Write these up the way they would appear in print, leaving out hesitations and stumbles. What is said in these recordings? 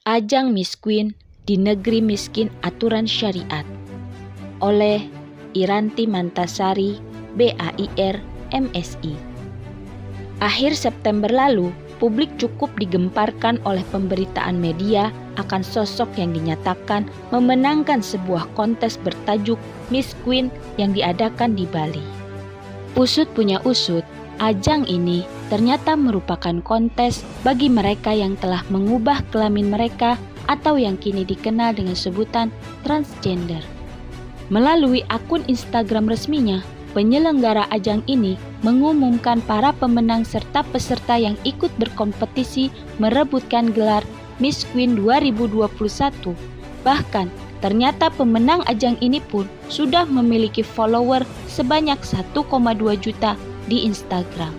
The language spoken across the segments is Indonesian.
Ajang Miss Queen di Negeri Miskin Aturan Syariat oleh Iranti Mantasari, BAIR, MSI. Akhir September lalu, publik cukup digemparkan oleh pemberitaan media akan sosok yang dinyatakan memenangkan sebuah kontes bertajuk Miss Queen yang diadakan di Bali. Usut punya usut, ajang ini ternyata merupakan kontes bagi mereka yang telah mengubah kelamin mereka atau yang kini dikenal dengan sebutan transgender. Melalui akun Instagram resminya, penyelenggara ajang ini mengumumkan para pemenang serta peserta yang ikut berkompetisi merebutkan gelar Miss Queen 2021. Bahkan, ternyata pemenang ajang ini pun sudah memiliki follower sebanyak 1,2 juta di Instagram.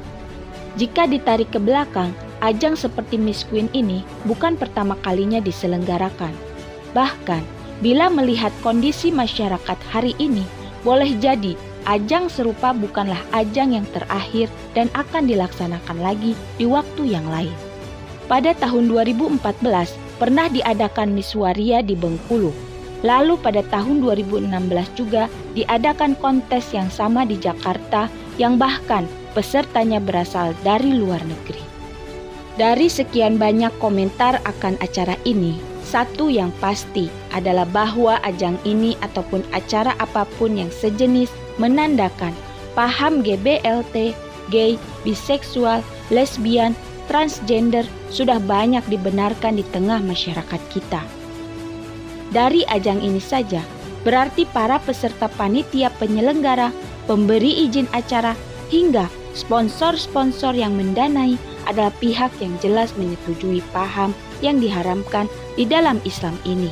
Jika ditarik ke belakang, ajang seperti Miss Queen ini bukan pertama kalinya diselenggarakan. Bahkan, bila melihat kondisi masyarakat hari ini, boleh jadi ajang serupa bukanlah ajang yang terakhir dan akan dilaksanakan lagi di waktu yang lain. Pada tahun 2014, pernah diadakan Miss Waria di Bengkulu. Lalu pada tahun 2016 juga diadakan kontes yang sama di Jakarta yang bahkan pesertanya berasal dari luar negeri. Dari sekian banyak komentar akan acara ini, satu yang pasti adalah bahwa ajang ini ataupun acara apapun yang sejenis menandakan paham GBLT, gay, biseksual, lesbian, transgender sudah banyak dibenarkan di tengah masyarakat kita. Dari ajang ini saja, berarti para peserta panitia penyelenggara, pemberi izin acara, hingga sponsor-sponsor yang mendanai adalah pihak yang jelas menyetujui paham yang diharamkan di dalam Islam ini.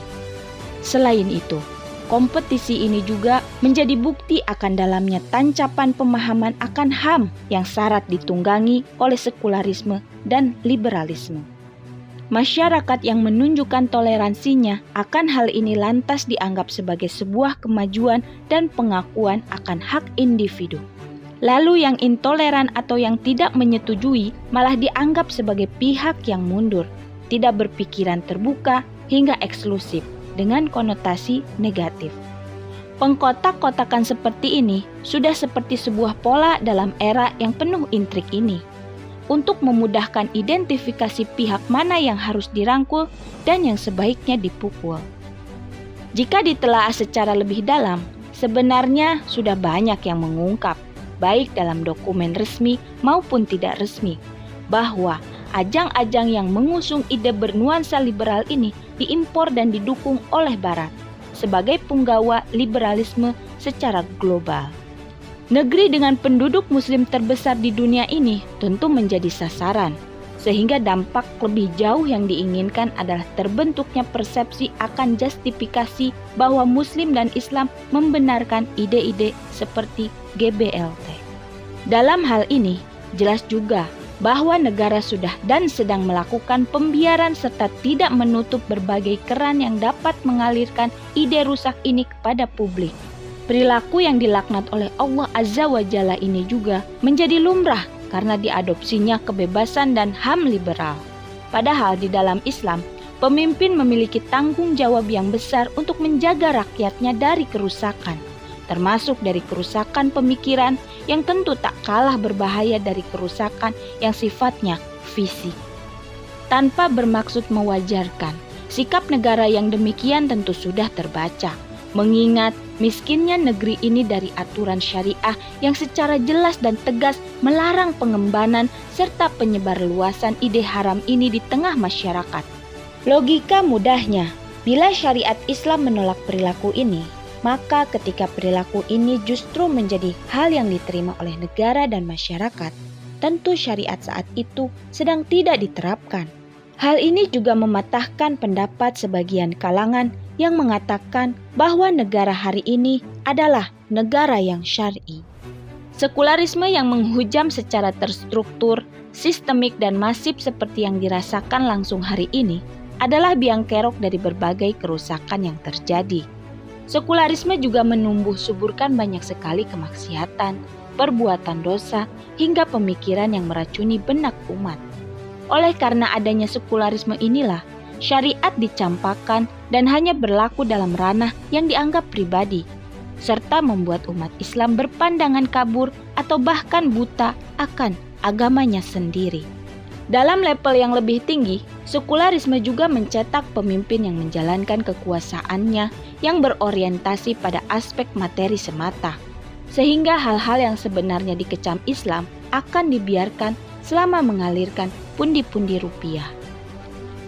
Selain itu, kompetisi ini juga menjadi bukti akan dalamnya tancapan pemahaman akan HAM yang syarat ditunggangi oleh sekularisme dan liberalisme. Masyarakat yang menunjukkan toleransinya akan hal ini lantas dianggap sebagai sebuah kemajuan dan pengakuan akan hak individu. Lalu yang intoleran atau yang tidak menyetujui malah dianggap sebagai pihak yang mundur, tidak berpikiran terbuka hingga eksklusif dengan konotasi negatif. Pengkotak-kotakan seperti ini sudah seperti sebuah pola dalam era yang penuh intrik ini. Untuk memudahkan identifikasi pihak mana yang harus dirangkul dan yang sebaiknya dipukul. Jika ditelaah secara lebih dalam, sebenarnya sudah banyak yang mengungkap, baik dalam dokumen resmi maupun tidak resmi, bahwa ajang-ajang yang mengusung ide bernuansa liberal ini diimpor dan didukung oleh Barat sebagai punggawa liberalisme secara global. Negeri dengan penduduk muslim terbesar di dunia ini tentu menjadi sasaran, sehingga dampak lebih jauh yang diinginkan adalah terbentuknya persepsi akan justifikasi bahwa muslim dan Islam membenarkan ide-ide seperti GBLT. Dalam hal ini, jelas juga bahwa negara sudah dan sedang melakukan pembiaran serta tidak menutup berbagai keran yang dapat mengalirkan ide rusak ini kepada publik. Perilaku yang dilaknat oleh Allah Azza wa Jalla ini juga menjadi lumrah karena diadopsinya kebebasan dan HAM liberal. Padahal di dalam Islam, pemimpin memiliki tanggung jawab yang besar untuk menjaga rakyatnya dari kerusakan, termasuk dari kerusakan pemikiran yang tentu tak kalah berbahaya dari kerusakan yang sifatnya fisik. Tanpa bermaksud mewajarkan, sikap negara yang demikian tentu sudah terbaca, mengingat miskinnya negeri ini dari aturan syariah yang secara jelas dan tegas melarang pengembangan serta penyebarluasan ide haram ini di tengah masyarakat. Logika mudahnya, bila syariat Islam menolak perilaku ini, maka ketika perilaku ini justru menjadi hal yang diterima oleh negara dan masyarakat, tentu syariat saat itu sedang tidak diterapkan. Hal ini juga mematahkan pendapat sebagian kalangan yang mengatakan bahwa negara hari ini adalah negara yang syar'i. Sekularisme yang menghujam secara terstruktur, sistemik dan masif seperti yang dirasakan langsung hari ini adalah biang kerok dari berbagai kerusakan yang terjadi. Sekularisme juga menumbuh suburkan banyak sekali kemaksiatan, perbuatan dosa, hingga pemikiran yang meracuni benak umat. Oleh karena adanya sekularisme inilah, syariat dicampakkan dan hanya berlaku dalam ranah yang dianggap pribadi, serta membuat umat Islam berpandangan kabur atau bahkan buta akan agamanya sendiri. Dalam level yang lebih tinggi, sekularisme juga mencetak pemimpin yang menjalankan kekuasaannya yang berorientasi pada aspek materi semata, sehingga hal-hal yang sebenarnya dikecam Islam akan dibiarkan selama mengalirkan pundi-pundi rupiah.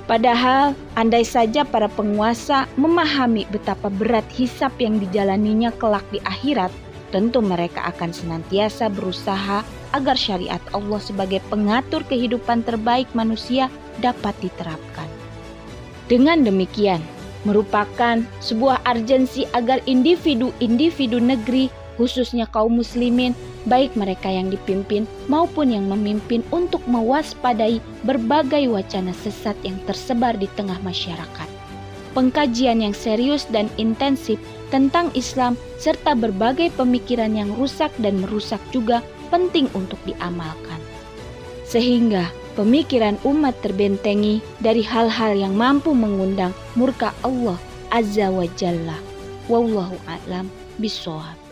Padahal, andai saja para penguasa memahami betapa berat hisab yang dijalaninya kelak di akhirat, tentu mereka akan senantiasa berusaha agar syariat Allah sebagai pengatur kehidupan terbaik manusia dapat diterapkan. Dengan demikian, merupakan sebuah urgensi agar individu-individu negeri, khususnya kaum muslimin, baik mereka yang dipimpin maupun yang memimpin, untuk mewaspadai berbagai wacana sesat yang tersebar di tengah masyarakat. Pengkajian yang serius dan intensif tentang Islam serta berbagai pemikiran yang rusak dan merusak juga penting untuk diamalkan, sehingga pemikiran umat terbentengi dari hal-hal yang mampu mengundang murka Allah Azza wa Jalla. Wallahu a'lam bishawab.